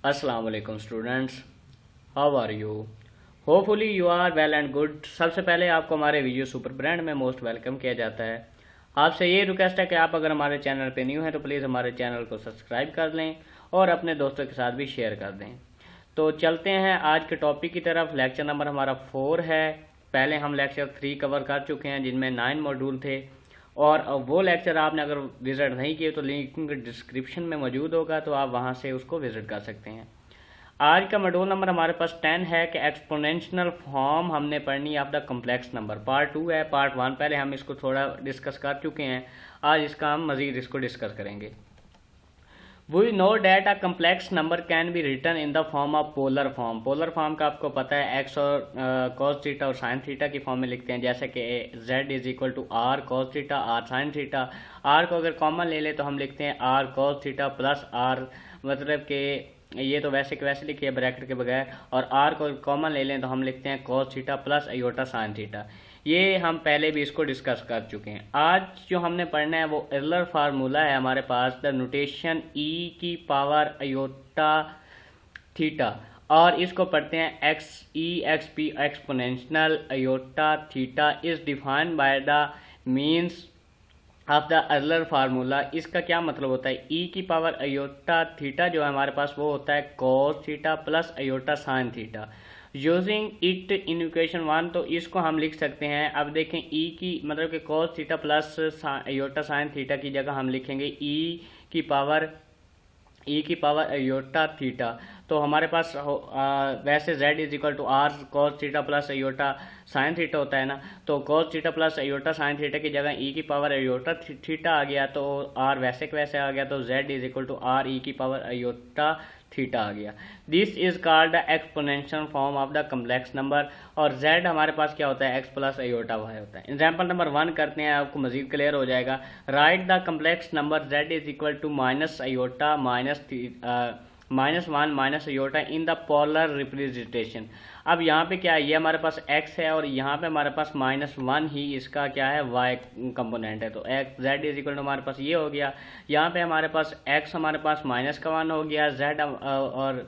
अस्सलाम वालेकुम students, how are you? Hopefully you are well and good. सबसे पहले आपको हमारे वीडियो सुपर ब्रांड में मोस्ट वेलकम किया जाता है। आपसे ये रिक्वेस्ट है कि आप अगर हमारे चैनल पे न्यू हैं तो प्लीज़ हमारे चैनल को सब्सक्राइब कर लें और अपने दोस्तों के साथ भी शेयर कर दें। तो चलते हैं आज के टॉपिक की तरफ। लेक्चर नंबर हमारा 4 है। पहले हम लेक्चर 3 कवर कर चुके हैं जिनमें 9 मॉड्यूल थे, और वो लेक्चर आपने अगर विज़िट नहीं किए तो लिंक डिस्क्रिप्शन में मौजूद होगा, तो आप वहां से उसको विज़िट कर सकते हैं। आज का मॉड्यूल नंबर हमारे पास 10 है कि एक्सपोनेंशियल फॉर्म हमने पढ़नी है of the complex number. Part 2 है। पार्ट 1 पहले हम इसको थोड़ा डिस्कस कर चुके हैं, आज इसका हम मज़ीद इसको डिस्कस करेंगे। We know that a complex number can be written in the form of polar form. Polar form का आपको पता है एक्स और कॉस थीटा और साइन थीटा की फॉर्म में लिखते हैं, जैसे कि z is equal to r cos theta r sine theta. R को अगर कॉमन ले ले तो हम लिखते हैं r cos theta plus r, मतलब कि ये तो वैसे के वैसे लिखिए ब्रैकेट के बगैर, और आर को कॉमन ले लें तो हम लिखते हैं cos theta plus iota sine theta. ये हम पहले भी इसको डिस्कस कर चुके हैं। आज जो हमने पढ़ना है वो एरलर फार्मूला है हमारे पास, द नोटेशन ई की पावर अयोटा थीटा, और इसको पढ़ते हैं X E X P exponential iota theta is defined by the means of the Euler formula. इसका क्या मतलब होता है? ई की पावर अयोटा थीटा जो है हमारे पास वो होता है cos theta plus iota sine theta. Using it in equation 1, तो इसको हम लिख सकते हैं। अब देखें ई की मतलब कि cos theta plus iota sine theta की जगह हम लिखेंगे की पावर अयोटा थीटा। तो हमारे पास वैसे z is equal to r cos theta plus iota sine theta होता है ना, तो cos theta plus iota sine theta की जगह ई की पावर अयोटा थीटा आ गया, तो आर वैसे के वैसे आ गया, तो z is equal to R E की पावर अयोटा थीटा आ गया। This is called the exponential form of the complex number. और z हमारे पास क्या होता है? x प्लस अयोटा y होता है। एग्जाम्पल नंबर 1 करते हैं, आपको मजीद क्लियर हो जाएगा। Write the complex number z is equal to minus iota minus 1 minus iota in the polar representation. अब यहाँ पे क्या है? ये हमारे पास x है और यहाँ पे हमारे पास -1 ही इसका क्या है? y कंपोनेंट है। तो x z is equal to हमारे पास ये हो गया। यहाँ पे हमारे पास x हमारे पास -1 हो गया, z और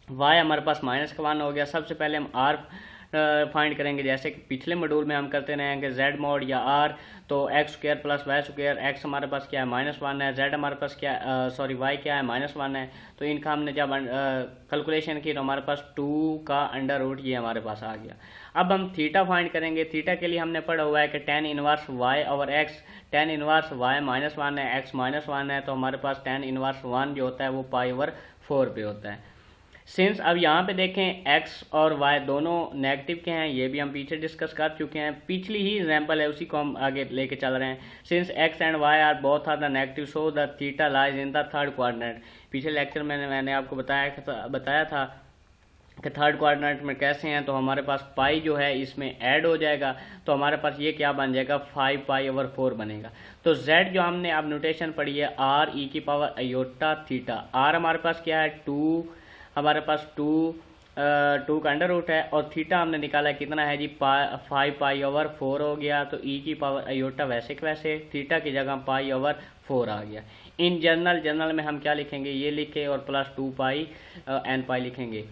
y हमारे पास -1 हो गया। सबसे पहले हम r फाइंड करेंगे, जैसे कि पिछले मॉड्यूल में हम करते रहे हैं कि z मॉड या r, तो x square plus y square. X हमारे पास क्या है? -1 है। z हमारे पास क्या वाई क्या है? -1 है। तो इनका हमने जब कैलकुलेशन की तो हमारे पास 2 का अंडर रूट ये हमारे पास आ गया। अब हम थीटा फाइंड करेंगे। थीटा के लिए हमने पढ़ा हुआ है कि tan inverse y over x। tan inverse y -1 है, x -1 है, तो हमारे पास tan इनवर्स 1 जो होता है वो π/4 पे होता है। सिंस अब यहाँ पे देखें x और y दोनों नेगेटिव के हैं, ये भी हम पीछे डिस्कस कर चुके हैं, पिछली ही एग्जांपल है उसी को हम आगे लेके चल रहे हैं। Since x and y are both are the negative so the theta lies in the third quadrant. पिछले लेक्चर में मैंने आपको बताया था कि थर्ड क्वाड्रेंट में कैसे हैं, तो हमारे पास पाई जो है इसमें ऐड हो जाएगा, तो हमारे पास ये क्या बन जाएगा? 5π/4 बनेगा। तो z जो हमने अब नोटेशन पढ़ी है r e की पावर अयोटा थीटा। r हमारे पास क्या है? 2, हमारे पास 2 का अंडर रूट है, और थीटा हमने निकाला कितना है जी? 5π/4 हो गया। तो ई की पावर अयोटा वैसे के वैसे, थीटा की जगह π/4 आ गया। इन जनरल में हम क्या लिखेंगे? ये लिखे और प्लस 2π n पाई लिखेंगे।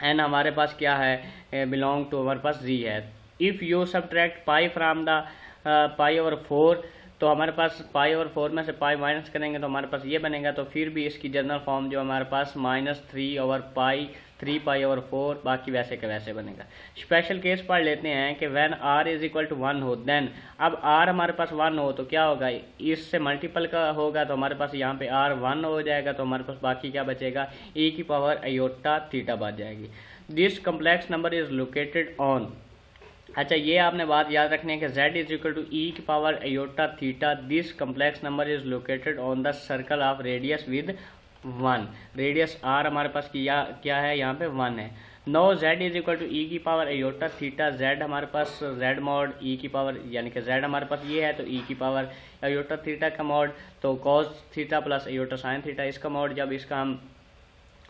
एन हमारे पास क्या है? बिलोंग टू हमारे पास जी है। If you subtract pi from the π/4, तो हमारे पास π/4 में से पाई माइनस करेंगे तो हमारे पास ये बनेगा। तो फिर भी इसकी जनरल फॉर्म जो हमारे पास -3/4 बाकी वैसे के वैसे बनेगा। स्पेशल केस पढ़ लेते हैं कि when r is equal to 1 हो, देन अब r हमारे पास 1 हो तो क्या होगा? इससे मल्टीपल का होगा, तो हमारे पास यहाँ पे r 1 हो जाएगा, तो हमारे पास बाकी क्या बचेगा? e की पावर अयोटा थीटा बच जाएगी। This complex number is located on. अच्छा, ये आपने बात याद रखनी है कि z is equal to E की power iota theta. This complex number is located on the circle of radius with 1। Radius r हमारे पास क्या है? यहाँ पे 1 है। No z is equal to E की पावर अयोटा थीटा। z हमारे पास z मॉड ई की पावर, यानी कि z हमारे पास ये है तो ई की पावर अयोटा थीटा का मॉड, तो cos theta plus iota sine theta इसका मॉड। जब इसका हम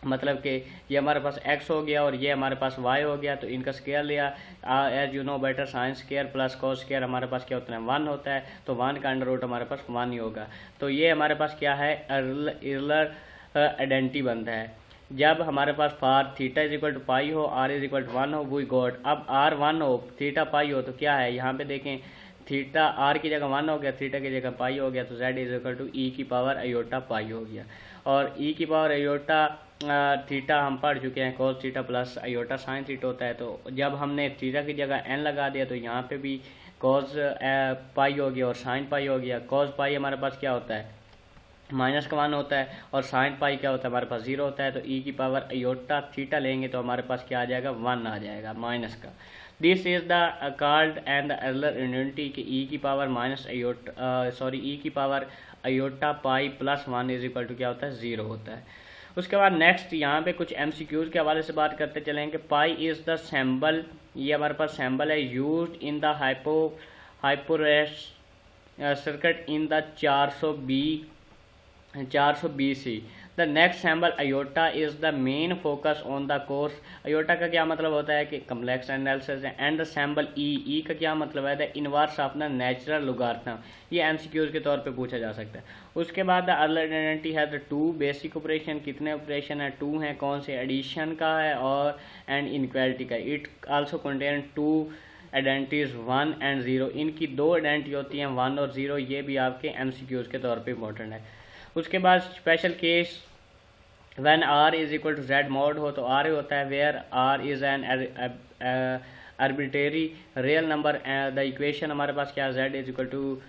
मतलब कि ये हमारे पास x हो गया और ये हमारे पास y हो गया, तो इनका स्क्वायर लिया। As you know better sine square plus cos square हमारे पास क्या होता है? 1 होता है, तो 1 का अंडर रूट हमारे पास 1 ही होगा। तो ये हमारे पास क्या है? इरलर आइडेंटिटी बनता है। जब हमारे पास फार थीटा इज इक्वल टू पाई हो, आर इज इक्वल टू 1 हो, वी गॉट। अब आर 1 हो, थीटा पाई हो, तो क्या है यहाँ पे देखें, थीटा आर की जगह 1 हो गया, थीटा की जगह पाई हो गया, तो Z is equal to E की पावर अयोटा पाई हो गया। और ई की पावर अयोटा थीटा हम पढ़ चुके हैं, cos theta plus iota sine theta होता है। तो जब हमने थीटा की जगह एन लगा दिया तो यहाँ पे भी कॉस पाई हो गया और साइन पाई हो गया। कॉस पाई हमारे पास क्या होता है, -1 होता है, और साइन पाई क्या होता है, हमारे पास 0 होता है। तो ई की पावर अयोटा थीटा लेंगे तो हमारे पास क्या आ जाएगा, 1 आ जाएगा माइनस का। This is the called and the Euler unity कि ई की पावर ई की power iota pi plus 1 is equal to क्या होता है, 0 होता है। उसके बाद नेक्स्ट यहाँ पे कुछ MCQs के हवाले से बात करते चलेंगे। पाई इज द सिंबल, ये हमारे पास सिंबल है, यूज्ड इन द हाइपोरेस circuit in the 400 BC। The next symbol iota is the main focus on the course. Iota का क्या मतलब होता है कि कम्प्लेक्स एनालिसिस है। एंड द सिंबल ई का क्या मतलब है, the inverse of the natural logarithm. ये MCQs के तौर पे पूछा जा सकता है। उसके बाद द अर्लर आइडेंटिटी है द 2 बेसिक ऑपरेशन। कितने ऑपरेशन है, 2 हैं। कौन से, एडिशन का है और एंड इनक्वालिटी का। It also contain 2 identities 1 and 0। इनकी 2 आइडेंटिटी होती हैं, 1 और 0। ये भी आपके MCQs के तौर पे इंपॉर्टेंट है। उसके बाद special case when r is equal to z mod हो, तो आर होता है where r is an arbitrary real number. The equation हमारे पास क्या है, z is equal to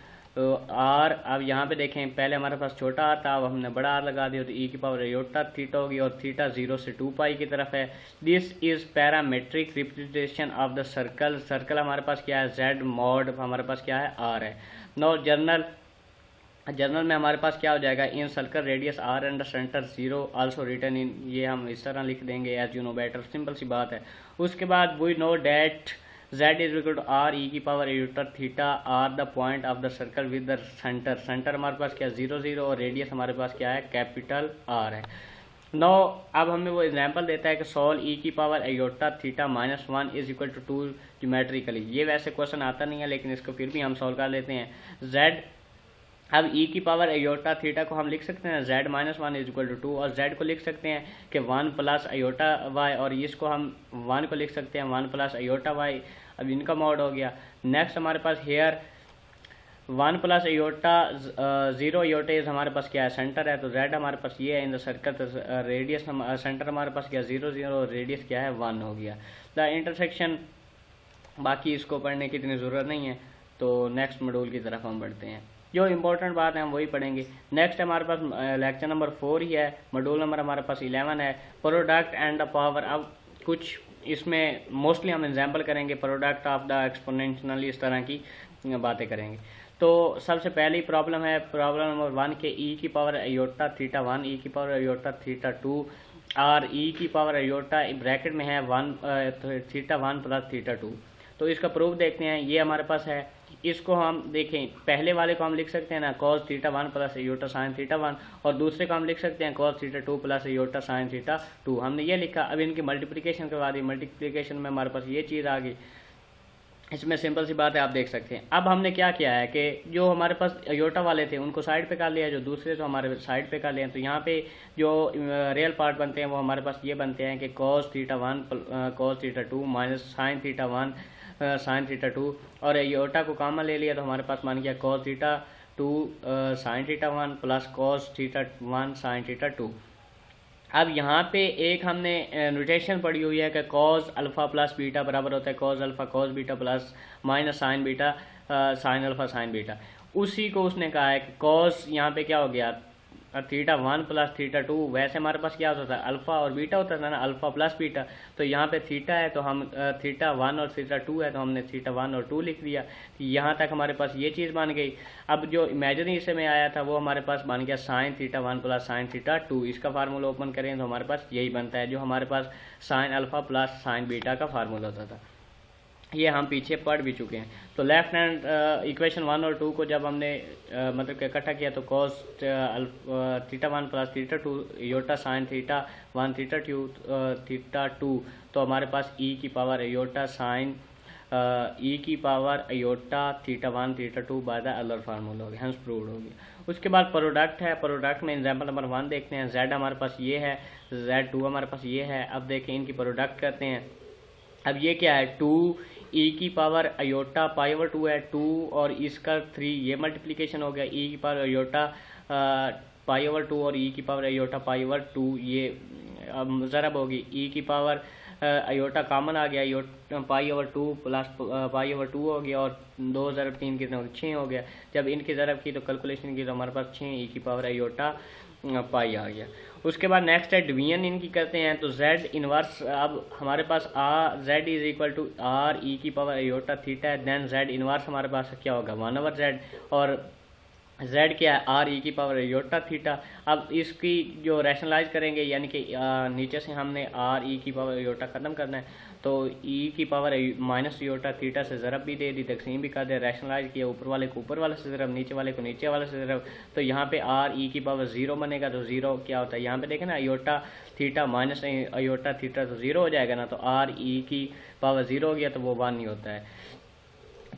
r. अब यहाँ पे देखें, पहले हमारे पास छोटा आर था, अब हमने बड़ा आर लगा दिया, तो ई की पावर अयोटा थीटा होगी, और थीटा 0 से 2 पाई की तरफ है। This is parametric representation of the circle. Circle हमारे पास क्या है, जेड मॉड हमारे पास क्या है, आर है। नो जर्नल में हमारे पास क्या हो जाएगा, in circle radius R and centre 0 also return in. ये हम इस तरह लिख देंगे, as you know better, simple सी बात है। उसके बाद we know that z is equal to R E की power iota theta are the point of the circle with the centre. Centre हमारे पास क्या है, 0 0, और रेडियस हमारे पास क्या है, कैपिटल आर है। नो अब हमें वो एग्जांपल देता है कि सॉल्व ई की power iota theta -1 is equal to 2 geometrically. ये वैसे क्वेश्चन आता नहीं है, लेकिन इसको फिर भी हम सॉल्व कर लेते हैं। z, अब ई की पावर अयोटा थीटा को हम लिख सकते हैं z -1 इज इक्वल टू 2, और z को लिख सकते हैं कि 1 प्लस अयोटा y, और इसको हम 1 को लिख सकते हैं 1 प्लस अयोटा y। अब इनका मॉड हो गया। नेक्स्ट हमारे पास here 1 plus iota 0 iota is हमारे पास क्या है, सेंटर है, तो z हमारे पास ये है इन द सर्कल। तो रेडियस सेंटर हमारे पास क्या है, 0 0, और रेडियस क्या है, 1 हो गया। द इंटरसेक्शन, बाकी इसको पढ़ने की इतनी ज़रूरत नहीं है, तो नेक्स्ट मॉड्यूल की तरफ हम बढ़ते हैं। जो इंपॉर्टेंट बात है हम वही पढ़ेंगे। नेक्स्ट हमारे पास लेक्चर नंबर 4 ही है, मॉड्यूल नंबर हमारे पास 11 है, प्रोडक्ट एंड द पावर। अब कुछ इसमें मोस्टली हम एग्जांपल करेंगे, प्रोडक्ट ऑफ द एक्सपोनेंशियल, इस तरह की बातें करेंगे। तो सबसे पहली प्रॉब्लम है, प्रॉब्लम नंबर 1 के ई की पावर अयोटा थीटा 1, ई की पावर अयोटा थीटा 2, और ई की पावर अयोटा ब्रैकेट में है 1 थीटा 1 प्लस थीटा 2। तो इसका प्रूफ देखते हैं। ये हमारे पास है, इसको हम देखें, पहले वाले को हम लिख सकते हैं ना, cos theta 1 plus iota sine theta 1, और दूसरे को हम लिख सकते हैं cos theta 2 plus iota sine theta 2। हमने ये लिखा। अब इनकी मल्टीप्लिकेशन के बाद, मल्टीप्लिकेशन में हमारे पास ये चीज़ आ गई। इसमें सिंपल सी बात है, आप देख सकते हैं। अब हमने क्या किया है कि जो हमारे पास अयोटा वाले थे उनको साइड पे कर लिया, जो दूसरे तो हमारे साइड पे कर लिए। तो यहाँ पे जो रियल पार्ट बनते हैं वो हमारे पास ये बनते हैं कि cos theta 1 cos theta 2 minus sine theta 1 sine theta 2, और अयोटा को कॉमन ले लिया तो हमारे पास बन गया cos theta 2 sine theta 1 plus cos theta 1 sine theta 2। अब यहाँ पे एक हमने नोटेशन पढ़ी हुई है कि cos अल्फ़ा प्लस बीटा बराबर होता है cos alpha cos beta plus minus sign beta sine alpha sine beta. उसी को उसने कहा है कि cos यहाँ पे क्या हो गया, थीटा 1 प्लस थीटा 2। वैसे हमारे पास क्या होता था, अल्फ़ा और बीटा होता था ना, अल्फ़ा प्लस बीटा। तो यहाँ पे थीटा है तो हम थीटा 1 और थीटा 2 है तो हमने थीटा 1 और 2 लिख दिया। यहाँ तक हमारे पास ये चीज़ बन गई। अब जो इमेजिनरी हिस्से में आया था वो हमारे पास बन गया sine theta 1 plus sine theta 2। इसका फार्मूला ओपन करें तो हमारे पास यही बनता है, जो हमारे पास sine alpha plus sine beta का फार्मूला होता था। ये हम पीछे पढ़ भी चुके हैं। तो लेफ्ट हैंड इक्वेशन 1 और 2 को जब हमने मतलब कि इकट्ठा किया तो cos theta 1 plus theta 2 aorta sine theta 1 theta 2 तो हमारे पास e की पावर अयोटा साइन ई की power iota theta 1 theta 2 by the other formula हो गया, हेंस प्रूव्ड हो गया। उसके बाद प्रोडक्ट है, प्रोडक्ट में एग्जांपल नंबर 1 देखते हैं। z हमारे पास ये है, z2 हमारे पास ये है। अब देखें इनकी प्रोडक्ट करते हैं। अब ये क्या है, 2 ई की पावर अयोटा पाई ओवर 2 है, 2 और इसका 3, ये मल्टीप्लिकेशन हो गया। ई की पावर अयोटा पाई ओवर 2 और ई की पावर अयोटा पाई ओवर 2, ये ज़रब होगी। ई की पावर अयोटा कॉमन आ गया, pi over 2 plus pi over 2 हो गया, और 2 ज़रब 3 कितना 6 हो गया। जब इनकी ज़रब की तो कैलकुलेशन की तो हमारे पास 6 ई की पावर अयोटा पाई आ गया। उसके बाद नेक्स्ट है डिवीजन इनकी करते हैं। तो z इनवर्स, अब हमारे पास z is equal to R E की पावर अयोटा थीटा है। देन z इनवर्स हमारे पास क्या होगा 1/z, और z क्या है आर ई की पावर अयोटा थीटा। अब इसकी जो रैशनलाइज करेंगे, यानी कि नीचे से हमने आर ई की पावर अयोटा ख़त्म करना है, तो ई की पावर माइनस अयोटा थीटा से ज़रब भी दे दी, तकसीम भी कर दे, रैशनलाइज किया, ऊपर वाले को ऊपर वाले से ज़रब, नीचे वाले को नीचे वाले से ज़रब। तो यहाँ पे आर ई की पावर 0 बनेगा, तो 0 क्या होता है, यहाँ पे देखें ना iota theta minus iota theta तो 0 हो जाएगा ना, तो आर ई की पावर 0 हो गया तो वो 1 नहीं होता है।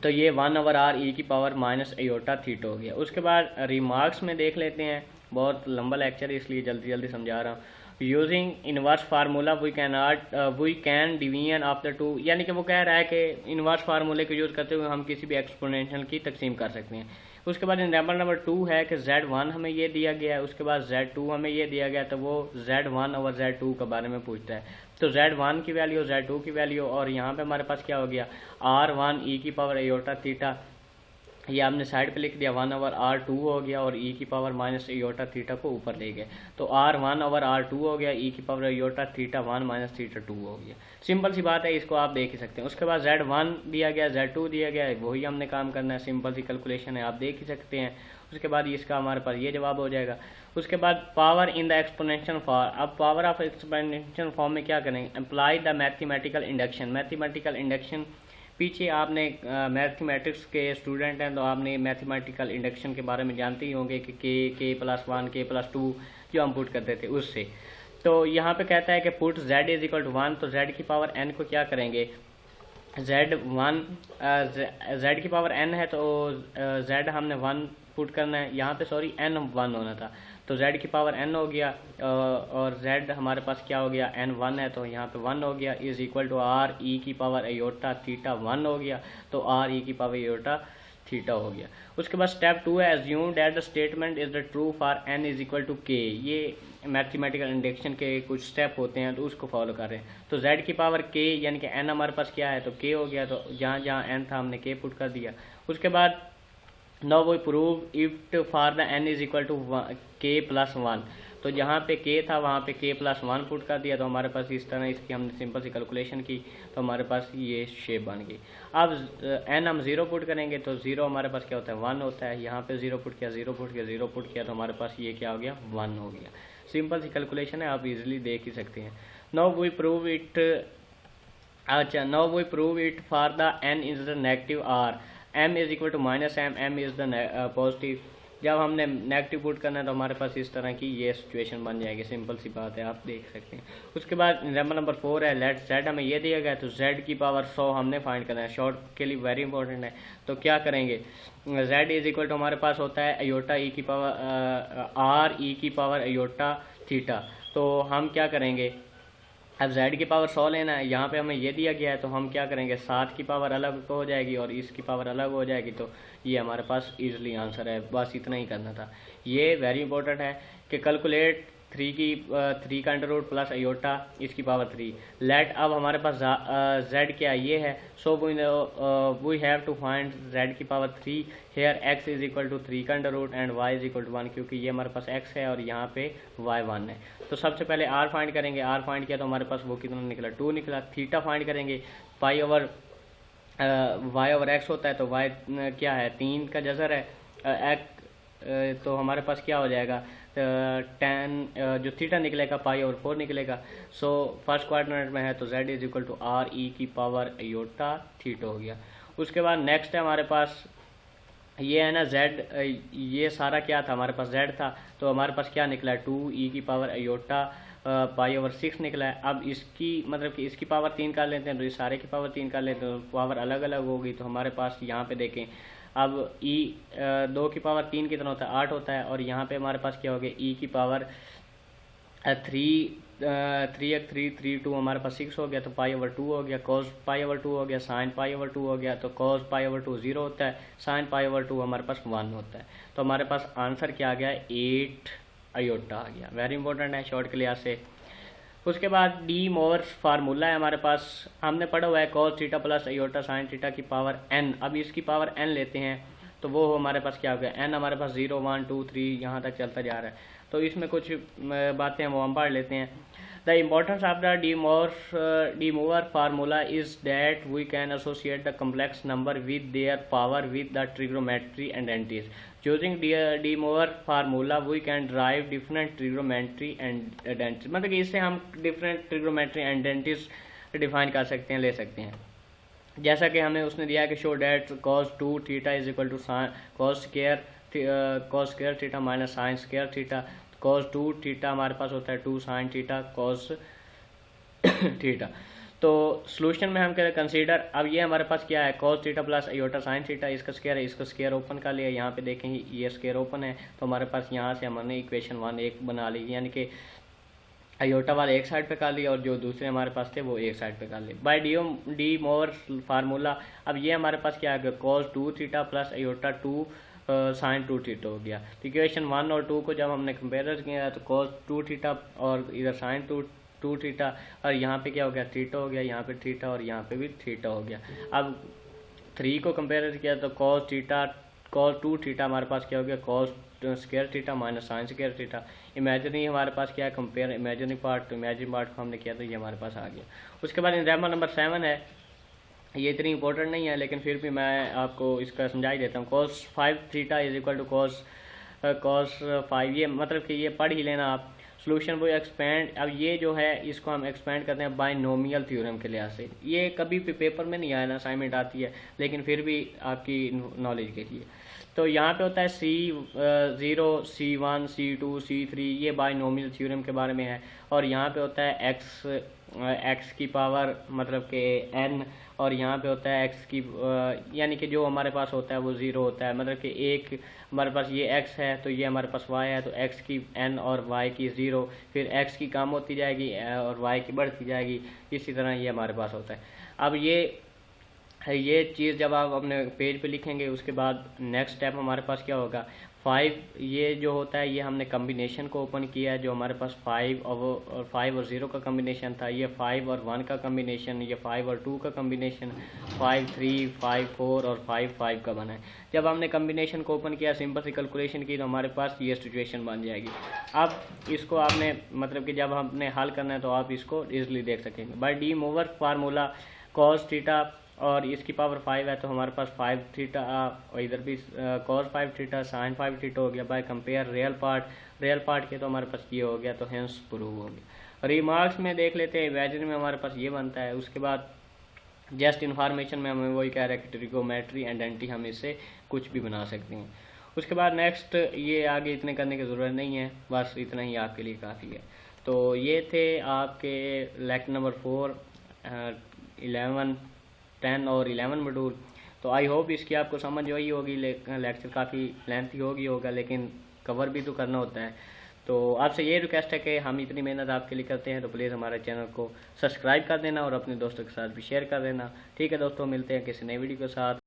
तो ये 1/r ई की पावर माइनस अयोटा थीटा हो गया। उसके बाद रिमार्क्स में देख लेते हैं, बहुत लंबा लेक्चर है इसलिए जल्दी जल्दी समझा रहा हूँ। Using inverse formula we can division of the two, यानी कि वो कह रहा है कि इनवर्स फार्मूले को यूज़ करते हुए हम किसी भी एक्सपोनेंशियल की तकसीम कर सकते हैं। उसके बाद एग्जाम्पल नंबर 2 है कि z1 हमें ये दिया गया है, उसके बाद z2 हमें ये दिया गया है, तो वो z1 और z2 के बारे में पूछता है। तो z1 की वैल्यू, z2 की वैल्यू, और यहाँ पे हमारे पास क्या हो गया r1 ई की पावर अयोटा थीटा, ये हमने साइड पे लिख दिया 1/r2 हो गया, और ई की पावर माइनस अयोटा थीटा को ऊपर ले गए, तो r1/r2 हो गया, ई की power iota theta 1 minus theta 2 हो गया। सिंपल सी बात है, इसको आप देख ही सकते हैं। उसके बाद z1 दिया गया, z2 दिया गया, वही हमने काम करना है, सिंपल सी कैलकुलेशन है, आप देख ही सकते हैं। उसके बाद इसका हमारे पास ये जवाब हो जाएगा। उसके बाद power in the exponential form, अब पावर ऑफ एक्सपोनेंशियल फॉर्म में क्या करेंगे, apply the mathematical induction. Mathematical induction, पीछे आपने मैथमेटिक्स के स्टूडेंट हैं तो आपने मैथमेटिकल इंडक्शन के बारे में जानते ही होंगे कि k+1 k+2 जो हम पुट करते थे उससे। तो यहाँ पे कहता है कि put z is equal to 1, तो z की पावर n को क्या करेंगे, z की पावर n है तो z हमने 1 पुट करना है, यहाँ पे सॉरी n 1 होना था, तो z की पावर n हो गया, और z हमारे पास क्या हो गया n 1 है, तो यहाँ पे 1 हो गया, is equal to r e की पावर अयोटा थीटा 1 हो गया, तो r ई की पावर अयोटा थीटा हो गया। उसके बाद स्टेप 2 है assume that the statement is the true for n is equal to k। ये मैथमेटिकल इंडक्शन के कुछ स्टेप होते हैं तो उसको फॉलो कर रहे हैं। तो z की पावर k यानी कि n हमारे पास क्या है तो k हो गया, तो जहाँ जहाँ n था हमने k पुट कर दिया। उसके बाद now we prove it for the n is equal to k+1, तो जहाँ पे k था वहाँ पे k+1 पुट कर दिया, तो हमारे पास इस तरह इसकी हमने सिंपल सी कैलकुलेशन की तो हमारे पास ये शेप बन गई। अब n हम 0 पुट करेंगे तो 0 हमारे पास क्या होता है 1 होता है, यहाँ पे 0 पुट किया 0 पुट किया 0 पुट किया तो हमारे पास ये क्या हो गया 1 हो गया। सिंपल सी कैलकुलेशन है, आप इजीली देख ही सकते हैं। नाउ वी प्रूव इट, अच्छा now we prove it for the n is the negative r, m is equal to minus m, m is the positive. जब हमने नेगेटिव पुट करना है तो हमारे पास इस तरह की ये सिचुएशन बन जाएगी, सिंपल सी बात है, आप देख सकते हैं। उसके बाद एग्जाम्पल नंबर 4 है लेट z हमें ये दिया गया है तो z की पावर 100 हमने फाइंड करना है, शॉर्ट के लिए वेरी इंपॉर्टेंट है। तो क्या करेंगे, z इज इक्वल टू हमारे पास होता है अयोटा ई की पावर r ई की पावर अयोटा थीटा, तो हम क्या करेंगे, अब z की पावर 100 लेना है, यहाँ पे हमें ये दिया गया है तो हम क्या करेंगे 7 की पावर अलग हो जाएगी और इसकी पावर अलग हो जाएगी, तो ये हमारे पास इजीली आंसर है, बस इतना ही करना था। ये वेरी इंपॉर्टेंट है कि कैलकुलेट 3 का अंडर रूट प्लस अयोटा इसकी पावर 3 लेट। अब हमारे पास z क्या ये है, so we have to find z की power 3 here x is equal to 3 का under root and y is equal to 1, क्योंकि ये हमारे पास x है और यहाँ पे y 1 है। तो सबसे पहले r फाइंड करेंगे, r फाइंड किया तो हमारे पास वो कितना निकला 2 निकला। थीटा फाइंड करेंगे, pi over y over x होता है तो y क्या है 3 का जज़र है x, तो हमारे पास क्या हो जाएगा 10 जो थीटा निकलेगा पाई ओवर 4 निकलेगा। सो फर्स्ट क्वाड्रेंट में है तो z is equal to r e की पावर अयोटा थीटा हो गया। उसके बाद नेक्स्ट है हमारे पास ये है ना z, ये सारा क्या था हमारे पास z था, तो हमारे पास क्या निकला है 2e की पावर आयोटा पाई/6 निकला है। अब इसकी मतलब कि इसकी पावर 3 कर लेते हैं तो इस सारे की पावर 3 कर लेते हैं, तो पावर अलग अलग होगी। तो हमारे पास यहाँ पे देखें अब e 2 की पावर 3 कितना होता है 8 होता है, और यहाँ पे हमारे पास क्या हो गया e की पावर 3 हमारे पास 6 हो गया, तो पाई/2 हो गया, cos पाई/2 हो गया, sin पाई/2 हो गया, तो cos पाई/2 0 होता है, sin पाई/2 हमारे पास 1 होता है। तो हमारे पास आंसर क्या आ गया 8 आयोटा आ गया। वेरी इंपॉर्टेंट है शॉर्ट के लिहाज से। उसके बाद डी मोवर्स फार्मूला है हमारे पास, हमने पढ़ा हुआ है cos theta plus iota sin theta की पावर n। अब इसकी पावर n लेते हैं तो वो हमारे पास क्या हो गया n हमारे पास 0 1 2 3 यहाँ तक चलता जा रहा है। तो इसमें कुछ बातें वो हम पढ़ लेते हैं। The importance of the de Moivre formula is that we can associate the complex number with their power with the trigonometry identities. Using de Moivre formula we can derive different trigonometry identities, मतलब कि इससे हम different trigonometry एंडेंटिस define कर सकते हैं, ले सकते हैं। जैसा कि हमें उसने दिया है कि show that cos 2 theta is equal to cos square theta minus sine square theta. cos 2 theta हमारे पास होता है 2 साइन थीटा cos थीटा। तो सोल्यूशन में हम कह कंसीडर, अब ये हमारे पास क्या है cos theta plus iota sine theta, इसका स्क्वायर है, इसका स्क्वायर ओपन कर लिया, यहाँ पे देखें ये स्क्वायर ओपन है, तो हमारे पास यहाँ से हमने इक्वेशन 1 एक बना ली, यानी कि आयोटा वाले एक साइड पे कर लिया और जो दूसरे हमारे पास थे वो एक साइड पे कर लिए बाय डी मोवर फार्मूला। अब ये हमारे पास क्या आ गया cos 2 theta plus iota 2 sine 2 theta हो गया। तो इक्वेशन 1 और 2 को जब हमने कंपेयर किया तो cos 2 थीटा और इधर साइन 2 थीटा, और यहाँ पे क्या हो गया थीटा हो गया, यहाँ पे थीटा और यहाँ पे भी थीटा हो गया। अब 3 को कंपेयर किया तो cos 2 थीटा हमारे पास क्या हो गया cos square theta minus sine square theta. Imaginary हमारे पास क्या है कंपेयर इमेजिनरी पार्ट, तो इमेजिनरी पार्ट को हमने किया तो ये हमारे पास आ गया। उसके बाद एग्जाम्पल नंबर 7 है, ये इतनी इंपॉर्टेंट नहीं है लेकिन फिर भी मैं आपको इसका समझा ही देता हूँ। cos 5 theta is equal to cos 5, ये मतलब कि ये पढ़ ही लेना आप। सोल्यूशन वो एक्सपेंड, अब ये जो है इसको हम एक्सपेंड करते हैं बाइनोमियल थ्योरम के लिहाज से। ये कभी भी पेपर में नहीं आया ना, असाइनमेंट आती है, लेकिन फिर भी आपकी नॉलेज के लिए। तो यहाँ पे होता है C0 C1 C2 C3, ये बाइनोमियल थ्योरम के बारे में है। और यहाँ पे होता है x की पावर मतलब कि n, और यहाँ पे होता है x की यानी कि जो हमारे पास होता है वो 0 होता है, मतलब कि एक हमारे पास ये x है तो ये हमारे पास y है, तो x की n और y की 0, फिर x की कम होती जाएगी और y की बढ़ती जाएगी, इसी तरह ये हमारे पास होता है। अब ये चीज़ जब आप अपने पेज पे लिखेंगे उसके बाद नेक्स्ट स्टेप हमारे पास क्या होगा 5, ये जो होता है ये हमने कम्बिनेशन को ओपन किया है, जो हमारे पास 5 और 0 का कम्बिनेशन था, ये 5 और 1 का कम्बिनेशन, ये 5 और 2 का कम्बिनेशन, 5 3 5 4 और 5 5 का बना है। जब हमने कम्बिनेशन को ओपन किया सिंपल सी कैलकुलेशन की तो हमारे पास ये सिचुएशन बन जाएगी। अब इसको आपने मतलब कि जब हमने हल करना है तो आप इसको ईजिली देख सकेंगे by de Moivre formula. cos theta और इसकी पावर 5 है तो हमारे पास 5 थीटा और इधर भी cos 5 थीटा sin 5 थीटा हो गया। बाय कंपेयर रियल पार्ट के तो हमारे पास ये हो गया, तो हेंस प्रूव हो गया। रिमार्क्स में देख लेते हैं, इमेजिनरी में हमारे पास ये बनता है। उसके बाद जस्ट इन्फॉर्मेशन में हमें वही कह रहा है कि ट्रिगोमेट्री एंडेंटी हम इससे कुछ भी बना सकते हैं। उसके बाद नेक्स्ट ये आगे इतने करने की ज़रूरत नहीं है, बस इतना ही आपके लिए काफ़ी है। तो ये थे आपके लेक्चर नंबर 4 11 10 और 11 मॉड्यूल। तो आई होप इसकी आपको समझ आई होगी। लेक्चर काफ़ी लेंथी होगा लेकिन कवर भी तो करना होता है। तो आपसे ये रिक्वेस्ट है कि हम इतनी मेहनत आपके लिए करते हैं तो प्लीज़ हमारे चैनल को सब्सक्राइब कर देना और अपने दोस्तों के साथ भी शेयर कर देना। ठीक है दोस्तों, मिलते हैं किसी नई वीडियो के साथ।